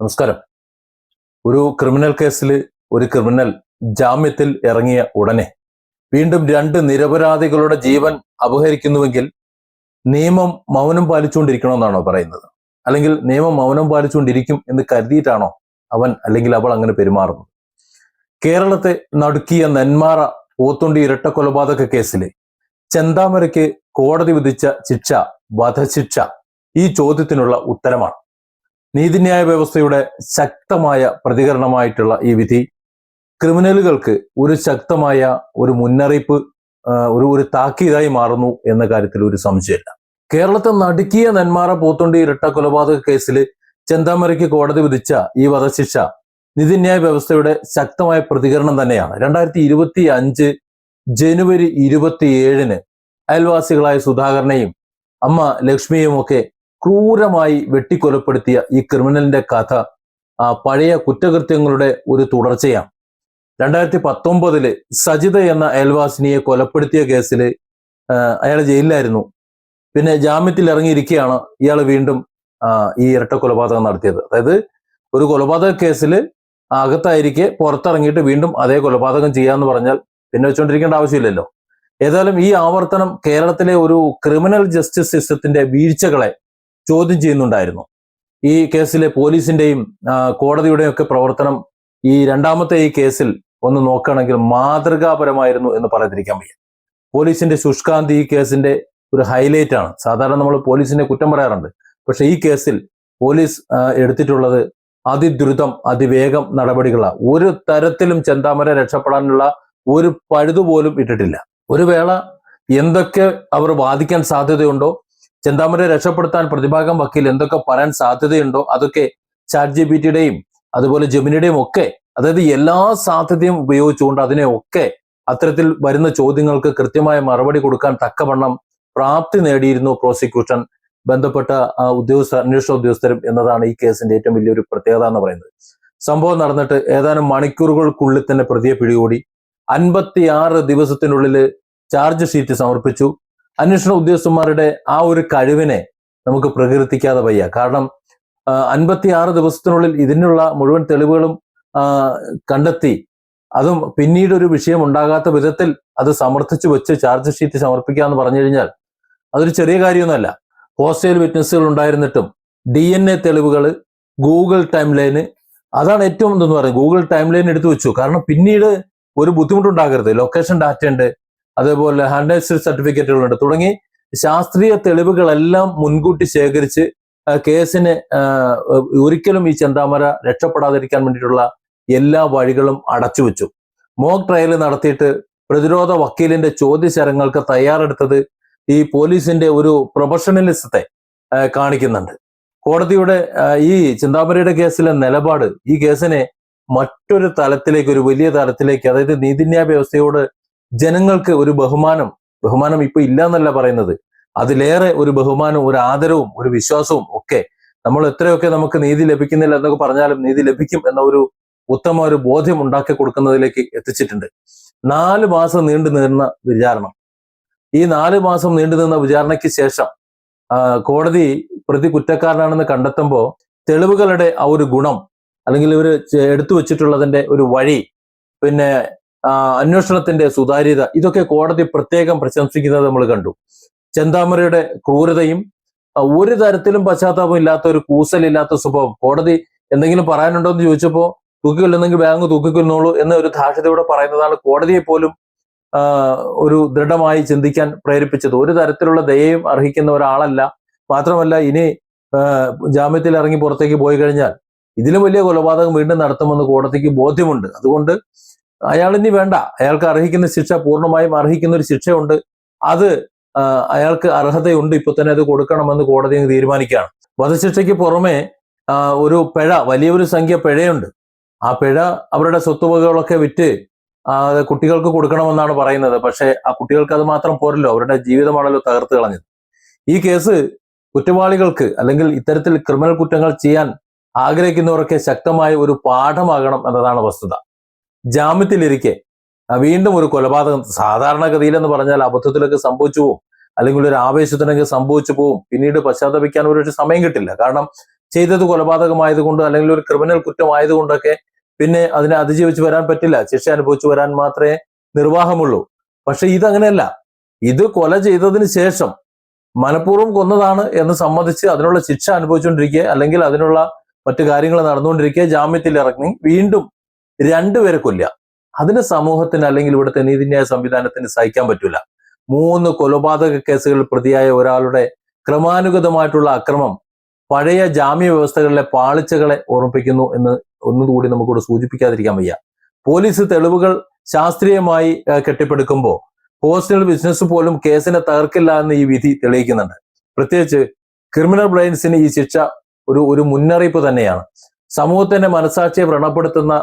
നമസ്കാരം. ഒരു ക്രിമിനൽ കേസിൽ ഒരു ക്രിമിനൽ ജാമ്യത്തിൽ ഇറങ്ങിയ ഉടനെ വീണ്ടും രണ്ട് നിരപരാധികളുടെ ജീവൻ അപഹരിക്കുന്നുവെങ്കിൽ നിയമം മൗനം പാലിച്ചുകൊണ്ടിരിക്കണമെന്നാണോ പറയുന്നത്? അല്ലെങ്കിൽ നിയമം മൗനം പാലിച്ചുകൊണ്ടിരിക്കും എന്ന് കരുതിയിട്ടാണോ അവൻ അല്ലെങ്കിൽ അവൾ അങ്ങനെ പെരുമാറുന്നത്? കേരളത്തെ നടുക്കിയ നെന്മാറ പോത്തുണ്ടി ഇരട്ട കൊലപാതക കേസിലെ ചെന്താമരയ്ക്ക് കോടതി വിധിച്ച ശിക്ഷ വധശിക്ഷ ഈ ചോദ്യത്തിനുള്ള ഉത്തരമാണ്. നീതിന്യായ വ്യവസ്ഥയുടെ ശക്തമായ പ്രതികരണമായിട്ടുള്ള ഈ വിധി ക്രിമിനലുകൾക്ക് ഒരു ശക്തമായ ഒരു മുന്നറിയിപ്പ്, ഒരു താക്കീതായി മാറുന്നു എന്ന കാര്യത്തിൽ ഒരു സംശയമില്ല. കേരളത്തെ നടുക്കിയ നെന്മാറ പോത്തുണ്ടി ഇരട്ട കൊലപാതക കേസിൽ ചെന്താമരയ്ക്ക് കോടതി വിധിച്ച ഈ വധശിക്ഷ നീതിന്യായ വ്യവസ്ഥയുടെ ശക്തമായ പ്രതികരണം തന്നെയാണ്. 2025 ജനുവരി 27 അയൽവാസികളായ സുധാകരനെയും അമ്മ ലക്ഷ്മിയും ഒക്കെ ക്രൂരമായി വെട്ടിക്കൊലപ്പെടുത്തിയ ഈ ക്രിമിനലിന്റെ കഥ പഴയ കുറ്റകൃത്യങ്ങളുടെ ഒരു തുടർച്ചയാണ്. 2019 സജിത എന്ന അയൽവാസിനിയെ കൊലപ്പെടുത്തിയ കേസിൽ അയാൾ ജയിലിലായിരുന്നു. പിന്നെ ജാമ്യത്തിൽ ഇറങ്ങിയിരിക്കുകയാണ് ഇയാൾ വീണ്ടും ഈ ഇരട്ട കൊലപാതകം നടത്തിയത്. അതായത് ഒരു കൊലപാതക കേസിൽ അകത്തായിരിക്കെ പുറത്തിറങ്ങിയിട്ട് വീണ്ടും അതേ കൊലപാതകം ചെയ്യാന്ന് പറഞ്ഞാൽ പിന്നെ വെച്ചുകൊണ്ടിരിക്കേണ്ട ആവശ്യമില്ലല്ലോ. ഏതായാലും ഈ ആവർത്തനം കേരളത്തിലെ ഒരു ക്രിമിനൽ ജസ്റ്റിസ് സിസ്റ്റത്തിന്റെ വീഴ്ചകളെ ചോദ്യം ചെയ്യുന്നുണ്ടായിരുന്നു. ഈ കേസിലെ പോലീസിന്റെയും കോടതിയുടെയും ഒക്കെ പ്രവർത്തനം ഈ രണ്ടാമത്തെ ഈ കേസിൽ ഒന്ന് നോക്കുകയാണെങ്കിൽ മാതൃകാപരമായിരുന്നു എന്ന് പറയാതിരിക്കാൻ വയ്യ. പോലീസിന്റെ ശുഷ്കാന്തി ഈ കേസിന്റെ ഒരു ഹൈലൈറ്റ് ആണ്. സാധാരണ നമ്മൾ പോലീസിനെ കുറ്റം പറയാറുണ്ട്, പക്ഷെ ഈ കേസിൽ പോലീസ് എടുത്തിട്ടുള്ളത് അതിദ്രുതം അതിവേഗം നടപടികളാണ്. ഒരു തരത്തിലും ചെന്താമര രക്ഷപ്പെടാനുള്ള ഒരു പഴുതുപോലും ഇട്ടിട്ടില്ല. ഒരു വേള എന്തൊക്കെ അവർ വാദിക്കാൻ സാധ്യതയുണ്ടോ, ചെന്താമരയെ രക്ഷപ്പെടുത്താൻ പ്രതിഭാഗം വക്കീൽ എന്തൊക്കെ പറയാൻ സാധ്യതയുണ്ടോ അതൊക്കെ ChatGPTയുടെയും അതുപോലെ ജെമിനിയുടെയും ഒക്കെ, അതായത് എല്ലാ സാധ്യതയും ഉപയോഗിച്ചുകൊണ്ട് അതിനെയൊക്കെ അത്തരത്തിൽ വരുന്ന ചോദ്യങ്ങൾക്ക് കൃത്യമായ മറുപടി കൊടുക്കാൻ തക്കവണ്ണം പ്രാപ്തി നേടിയിരുന്നു പ്രോസിക്യൂഷൻ, ബന്ധപ്പെട്ട അന്വേഷണ ഉദ്യോഗസ്ഥരും എന്നതാണ് ഈ കേസിന്റെ ഏറ്റവും വലിയൊരു പ്രത്യേകത എന്ന് പറയുന്നത്. സംഭവം നടന്നിട്ട് ഏതാനും മണിക്കൂറുകൾക്കുള്ളിൽ തന്നെ പ്രതിയെ പിടികൂടി. 56 ദിവസത്തിനുള്ളിൽ ചാർജ് ഷീറ്റ് സമർപ്പിച്ചു. അന്വേഷണ ഉദ്യോഗസ്ഥന്മാരുടെ ആ ഒരു കഴിവിനെ നമുക്ക് പ്രകീർത്തിക്കാതെ വയ്യ. കാരണം 56 ദിവസത്തിനുള്ളിൽ ഇതിനുള്ള മുഴുവൻ തെളിവുകളും കണ്ടെത്തി, അതും പിന്നീട് ഒരു വിഷയം ഉണ്ടാകാത്ത വിധത്തിൽ അത് സമർത്ഥിച്ചു വെച്ച് ചാർജ് ഷീറ്റ് സമർപ്പിക്കുക എന്ന് പറഞ്ഞു കഴിഞ്ഞാൽ അതൊരു ചെറിയ കാര്യമൊന്നുമല്ല. ഹോസ്റ്റൽ വിറ്റ്നസ്സുകൾ ഉണ്ടായിരുന്നിട്ടും DNA തെളിവുകൾ, ഗൂഗിൾ ടൈം ലൈന്, അതാണ് ഏറ്റവും എന്തെന്ന് പറയുന്നത്, ഗൂഗിൾ ടൈം ലൈൻ എടുത്തു വെച്ചു. കാരണം പിന്നീട് ഒരു ബുദ്ധിമുട്ടുണ്ടാകരുത്. ലൊക്കേഷൻ ഡാറ്റ ഉണ്ട്, അതേപോലെ ഹാൻഡ് സർട്ടിഫിക്കറ്റുകളുണ്ട്, തുടങ്ങി ശാസ്ത്രീയ തെളിവുകളെല്ലാം മുൻകൂട്ടി ശേഖരിച്ച് കേസിന് ഒരിക്കലും ഈ ചെന്താമര രക്ഷപ്പെടാതിരിക്കാൻ വേണ്ടിയിട്ടുള്ള എല്ലാ വഴികളും അടച്ചു വെച്ചു. മോക്ക് ട്രയൽ നടത്തിയിട്ട് പ്രതിരോധ വക്കീലിന്റെ ചോദ്യശരങ്ങൾക്ക് തയ്യാറെടുത്തത് ഈ പോലീസിന്റെ ഒരു പ്രൊഫഷണലിസത്തെ കാണിക്കുന്നുണ്ട്. കോടതിയുടെ ഈ ചെന്താമരയുടെ കേസിലെ നിലപാട് ഈ കേസിനെ മറ്റൊരു തലത്തിലേക്ക്, ഒരു വലിയ തലത്തിലേക്ക്, അതായത് നീതിന്യായ വ്യവസ്ഥയോട് ജനങ്ങൾക്ക് ഒരു ബഹുമാനം ഇപ്പൊ ഇല്ല എന്നല്ല പറയുന്നത്, അതിലേറെ ഒരു ബഹുമാനവും ഒരു ആദരവും ഒരു വിശ്വാസവും ഒക്കെ, നമ്മൾ എത്രയൊക്കെ നമുക്ക് നീതി ലഭിക്കുന്നില്ല എന്നൊക്കെ പറഞ്ഞാലും നീതി ലഭിക്കും എന്ന ഒരു ഉത്തമ ഒരു ബോധ്യം ഉണ്ടാക്കി കൊടുക്കുന്നതിലേക്ക് എത്തിച്ചിട്ടുണ്ട്. 4 മാസം നീണ്ടു നിന്ന വിചാരണ. ഈ 4 മാസം നീണ്ടു നിന്ന വിചാരണയ്ക്ക് ശേഷം കോടതി പ്രതി കുറ്റക്കാരനാണെന്ന് കണ്ടെത്തുമ്പോൾ തെളിവുകളുടെ ആ ഒരു ഗുണം, അല്ലെങ്കിൽ ഇവർ എടുത്തു വെച്ചിട്ടുള്ളതിന്റെ ഒരു വഴി, പിന്നെ അന്വേഷണത്തിന്റെ സുതാര്യത, ഇതൊക്കെ കോടതി പ്രത്യേകം പ്രശംസിക്കുന്നത് നമ്മൾ കണ്ടു. ചെന്താമരയുടെ ക്രൂരതയും ഒരു തരത്തിലും പശ്ചാത്താപം ഇല്ലാത്ത, ഒരു കൂസലില്ലാത്ത സ്വഭാവം. കോടതി എന്തെങ്കിലും പറയാനുണ്ടോ എന്ന് ചോദിച്ചപ്പോൾ തൂക്കിക്കൊല്ലുന്നെങ്കിൽ ബാങ്ക് തൂക്കിക്കൊല്ലുന്നുള്ളൂ എന്ന ഒരു ധാർഷ്ട്യതയോടെ പറയുന്നതാണ് കോടതിയെ പോലും ഒരു ദൃഢമായി ചിന്തിക്കാൻ പ്രേരിപ്പിച്ചത്. ഒരു തരത്തിലുള്ള ദയയും അർഹിക്കുന്ന ഒരാളല്ല. മാത്രമല്ല, ഇനി ജാമ്യത്തിൽ ഇറങ്ങി പുറത്തേക്ക് പോയി കഴിഞ്ഞാൽ ഇതിലും വലിയ കൊലപാതകം വീണ്ടും നടത്തുമെന്ന് കോടതിക്ക് ബോധ്യമുണ്ട്. അതുകൊണ്ട് അയാളിനി വേണ്ട, അയാൾക്ക് അർഹിക്കുന്ന ശിക്ഷ, പൂർണ്ണമായും അർഹിക്കുന്ന ഒരു ശിക്ഷയുണ്ട്, അത് അയാൾക്ക് അർഹതയുണ്ട്, ഇപ്പൊ തന്നെ അത് കൊടുക്കണമെന്ന് കോടതി തീരുമാനിക്കുകയാണ്. വധശിക്ഷയ്ക്ക് പുറമെ ഒരു പിഴ, വലിയൊരു സംഖ്യ പിഴയുണ്ട്. ആ പിഴ അവരുടെ സ്വത്തുവകകളൊക്കെ വിറ്റ് കുട്ടികൾക്ക് കൊടുക്കണമെന്നാണ് പറയുന്നത്. പക്ഷെ ആ കുട്ടികൾക്ക് അത് മാത്രം പോരല്ലോ, അവരുടെ ജീവിതമാണല്ലോ തകർത്ത് കളഞ്ഞത്. ഈ കേസ് കുറ്റവാളികൾക്ക്, അല്ലെങ്കിൽ ഇത്തരത്തിൽ ക്രിമിനൽ കുറ്റങ്ങൾ ചെയ്യാൻ ആഗ്രഹിക്കുന്നവർക്ക് ശക്തമായ ഒരു പാഠമാകണം എന്നതാണ് വസ്തുത. ജാമ്യത്തിലിരിക്കെ വീണ്ടും ഒരു കൊലപാതകം, സാധാരണഗതിയിലെന്ന് പറഞ്ഞാൽ അബദ്ധത്തിലൊക്കെ സംഭവിച്ചു പോവും, അല്ലെങ്കിൽ ഒരു ആവേശത്തിനൊക്കെ സംഭവിച്ചു പോവും. പിന്നീട് പശ്ചാത്തപിക്കാൻ ഒരു സമയം കിട്ടില്ല. കാരണം ചെയ്തത് കൊലപാതകമായതുകൊണ്ട് അല്ലെങ്കിൽ ഒരു ക്രിമിനൽ കുറ്റമായതുകൊണ്ടൊക്കെ പിന്നെ അതിനെ അതിജീവിച്ച് വരാൻ പറ്റില്ല, ശിക്ഷ അനുഭവിച്ചു വരാൻ മാത്രമേ നിർവാഹമുള്ളൂ. പക്ഷെ ഇതങ്ങനെയല്ല. ഇത് കൊല ചെയ്തതിന് ശേഷം മനഃപൂർവ്വം കൊന്നതാണ് എന്ന് സമ്മതിച്ച് അതിനുള്ള ശിക്ഷ അനുഭവിച്ചുകൊണ്ടിരിക്കുക, അല്ലെങ്കിൽ അതിനുള്ള മറ്റു കാര്യങ്ങൾ നടന്നുകൊണ്ടിരിക്കുക, ജാമ്യത്തിൽ ഇറങ്ങി വീണ്ടും രണ്ടുപേരെ കൊല്ലുക. അതിന് സമൂഹത്തിന് അല്ലെങ്കിൽ ഇവിടുത്തെ നീതിന്യായ സംവിധാനത്തിന് സഹിക്കാൻ പറ്റൂല. 3 കൊലപാതക കേസുകളിൽ പ്രതിയായ ഒരാളുടെ ക്രമാനുഗതമായിട്ടുള്ള അക്രമം പഴയ ജാമ്യ വ്യവസ്ഥകളിലെ പാളിച്ചകളെ ഓർമ്മിപ്പിക്കുന്നു എന്ന് ഒന്നുകൂടി നമുക്കിവിടെ സൂചിപ്പിക്കാതിരിക്കാൻ വയ്യ. പോലീസ് തെളിവുകൾ ശാസ്ത്രീയമായി കെട്ടിപ്പടുക്കുമ്പോൾ പേഴ്സണൽ ബിസിനസ് പോലും കേസിനെ തകർക്കില്ല എന്ന് ഈ വിധി തെളിയിക്കുന്നുണ്ട്. പ്രത്യേകിച്ച് ക്രിമിനൽ ബ്രെയിൻസിന് ഈ ശിക്ഷ ഒരു മുന്നറിയിപ്പ് തന്നെയാണ്. സമൂഹത്തിന്റെ മനസാക്ഷിയെ വ്രണപ്പെടുത്തുന്ന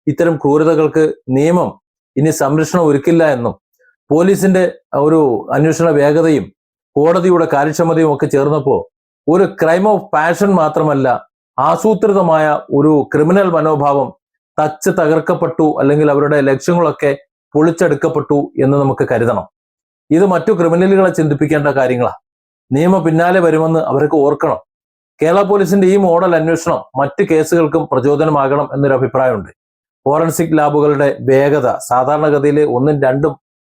ഇത്തരം ക്രൂരതകൾക്ക് നിയമം ഇനി സംരക്ഷണം ഒരുക്കില്ല എന്നും പോലീസിന്റെ ഒരു അന്വേഷണ വേഗതയും കോടതിയുടെ കാര്യക്ഷമതയും ഒക്കെ ചേർന്നപ്പോൾ ഒരു ക്രൈം ഓഫ് പാഷൻ മാത്രമല്ല, ആസൂത്രിതമായ ഒരു ക്രിമിനൽ മനോഭാവം തകർക്കപ്പെട്ടു, അല്ലെങ്കിൽ അവരുടെ ലക്ഷ്യങ്ങളൊക്കെ പൊളിച്ചെടുക്കപ്പെട്ടു എന്ന് നമുക്ക് കരുതണം. ഇത് മറ്റു ക്രിമിനലുകളെ ചിന്തിപ്പിക്കേണ്ട കാര്യങ്ങളാണ്. നിയമം പിന്നാലെ വരുമെന്ന് അവർക്ക് ഓർക്കണം. കേരള പോലീസിന്റെ ഈ മോഡൽ അന്വേഷണം മറ്റ് കേസുകൾക്കും പ്രചോദനമാകണം എന്നൊരു അഭിപ്രായമുണ്ട്. ഫോറൻസിക് ലാബുകളുടെ വേഗത സാധാരണഗതിയിൽ 1, 2,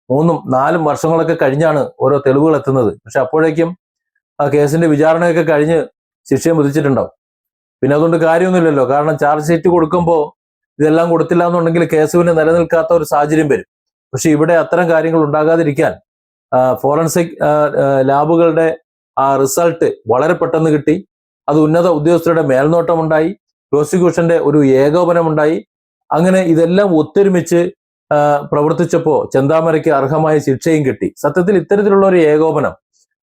3, 4 വർഷങ്ങളൊക്കെ കഴിഞ്ഞാണ് ഓരോ തെളിവുകൾ എത്തുന്നത്. പക്ഷെ അപ്പോഴേക്കും ആ കേസിന്റെ വിചാരണയൊക്കെ കഴിഞ്ഞ് ശിക്ഷയും വിധിച്ചിട്ടുണ്ടാവും. പിന്നെ അതുകൊണ്ട് കാര്യമൊന്നുമില്ലല്ലോ. കാരണം ചാർജ് ഷീറ്റ് കൊടുക്കുമ്പോൾ ഇതെല്ലാം കൊടുത്തില്ല എന്നുണ്ടെങ്കിൽ കേസുവിന് നിലനിൽക്കാത്ത ഒരു സാഹചര്യം വരും. പക്ഷെ ഇവിടെ അത്തരം കാര്യങ്ങൾ ഉണ്ടാകാതിരിക്കാൻ ഫോറൻസിക് ലാബുകളുടെ ആ റിസൾട്ട് വളരെ പെട്ടെന്ന് കിട്ടി. അത് ഉന്നത ഉദ്യോഗസ്ഥരുടെ മേൽനോട്ടമുണ്ടായി, പ്രോസിക്യൂഷന്റെ ഒരു ഏകോപനമുണ്ടായി. അങ്ങനെ ഇതെല്ലാം ഒത്തൊരുമിച്ച് പ്രവർത്തിച്ചപ്പോൾ ചെന്താമരയ്ക്ക് അർഹമായ ശിക്ഷയും കിട്ടി. സത്യത്തിൽ ഇത്തരത്തിലുള്ള ഒരു ഏകോപനം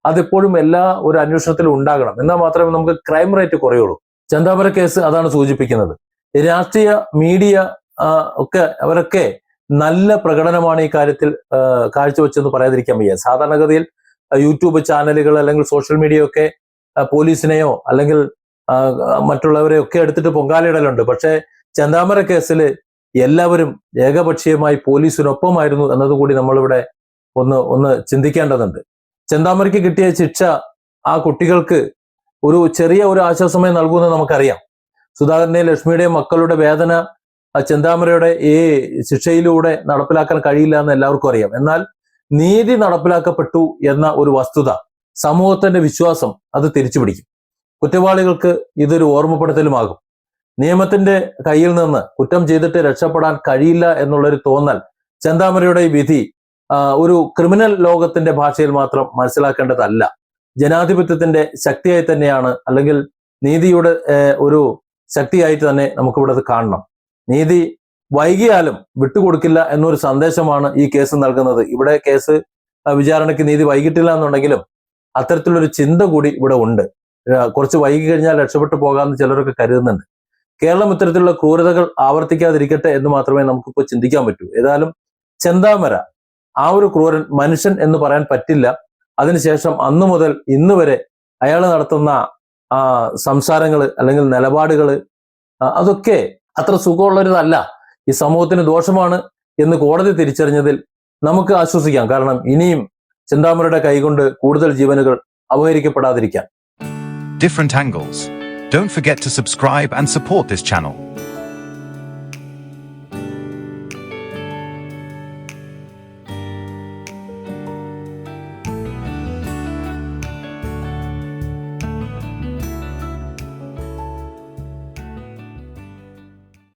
അതെപ്പോഴും എല്ലാ ഒരു അന്വേഷണത്തിലും ഉണ്ടാകണം. എന്നാൽ മാത്രമേ നമുക്ക് ക്രൈം റേറ്റ് കുറയുള്ളൂ. ചെന്താമര കേസ് അതാണ് സൂചിപ്പിക്കുന്നത്. രാഷ്ട്രീയ മീഡിയ അവരൊക്കെ നല്ല പ്രകടനമാണ് ഈ കാര്യത്തിൽ കാഴ്ചവെച്ചെന്ന് പറയാതിരിക്കാൻ വയ്യ. സാധാരണഗതിയിൽ യൂട്യൂബ് ചാനലുകൾ അല്ലെങ്കിൽ സോഷ്യൽ മീഡിയ ഒക്കെ പോലീസിനെയോ അല്ലെങ്കിൽ മറ്റുള്ളവരെയോ ഒക്കെ എടുത്തിട്ട് പൊങ്കാലയിടലുണ്ട്. പക്ഷെ ചെന്താമര കേസിൽ എല്ലാവരും ഏകപക്ഷീയമായി പോലീസിനൊപ്പമായിരുന്നു എന്നതുകൂടി നമ്മളിവിടെ ഒന്ന് ചിന്തിക്കേണ്ടതുണ്ട്. ചെന്താമരയ്ക്ക് കിട്ടിയ ശിക്ഷ ആ കുട്ടികൾക്ക് ചെറിയ ഒരു ആശ്വാസമായി നൽകുമെന്ന് നമുക്കറിയാം. സുധാകരന്റെയും ലക്ഷ്മിയുടെയും മക്കളുടെ വേദന ചെന്താമരയുടെ ഈ ശിക്ഷയിലൂടെ നടപ്പിലാക്കാൻ കഴിയില്ല എന്ന് എല്ലാവർക്കും അറിയാം. എന്നാൽ നീതി നടപ്പിലാക്കപ്പെട്ടു എന്ന ഒരു വസ്തുത സമൂഹത്തിന്റെ വിശ്വാസം അത് തിരിച്ചുപിടിക്കും. കുറ്റവാളികൾക്ക് ഇതൊരു ഓർമ്മപ്പെടുത്തലുമാകും. നിയമത്തിന്റെ കയ്യിൽ നിന്ന് കുറ്റം ചെയ്തിട്ട് രക്ഷപ്പെടാൻ കഴിയില്ല എന്നുള്ളൊരു തോന്നൽ ചെന്താമരയുടെ ഈ വിധി ഒരു ക്രിമിനൽ ലോകത്തിന്റെ ഭാഷയിൽ മാത്രം മനസ്സിലാക്കേണ്ടതല്ല. ജനാധിപത്യത്തിന്റെ ശക്തിയായി തന്നെയാണ്, അല്ലെങ്കിൽ നീതിയുടെ ഒരു ശക്തിയായിട്ട് തന്നെ നമുക്കിവിടെ അത് കാണണം. നീതി വൈകിയാലും വിട്ടുകൊടുക്കില്ല എന്നൊരു സന്ദേശമാണ് ഈ കേസ് നൽകുന്നത്. ഇവിടെ കേസ് വിചാരണയ്ക്ക് നീതി വൈകിട്ടില്ല എന്നുണ്ടെങ്കിലും അത്തരത്തിലൊരു ചിന്ത കൂടി ഇവിടെ ഉണ്ട്. കുറച്ച് വൈകി കഴിഞ്ഞാൽ രക്ഷപ്പെട്ടു പോകാമെന്ന് ചിലരൊക്കെ കരുതുന്നുണ്ട്. കേരളം ഇത്തരത്തിലുള്ള ക്രൂരതകൾ ആവർത്തിക്കാതിരിക്കട്ടെ എന്ന് മാത്രമേ നമുക്കിപ്പോൾ ചിന്തിക്കാൻ പറ്റൂ. ഏതായാലും ചെന്താമര ആ ഒരു ക്രൂരൻ മനുഷ്യൻ എന്ന് പറയാൻ പറ്റില്ല. അതിനുശേഷം അന്നു മുതൽ ഇന്ന് വരെ അയാൾ നടത്തുന്ന സംസാരങ്ങൾ അല്ലെങ്കിൽ നിലപാടുകൾ അതൊക്കെ അത്ര സുഖമുള്ളൊരിതല്ല, ഈ സമൂഹത്തിന് ദോഷമാണ് എന്ന് കോടതി തിരിച്ചറിഞ്ഞതിൽ നമുക്ക് ആശ്വസിക്കാം. കാരണം ഇനിയും ചെന്താമരയുടെ കൈകൊണ്ട് കൂടുതൽ ജീവനുകൾ അപഹരിക്കപ്പെടാതിരിക്കാൻ. Different angles. Don't forget to subscribe and support this channel.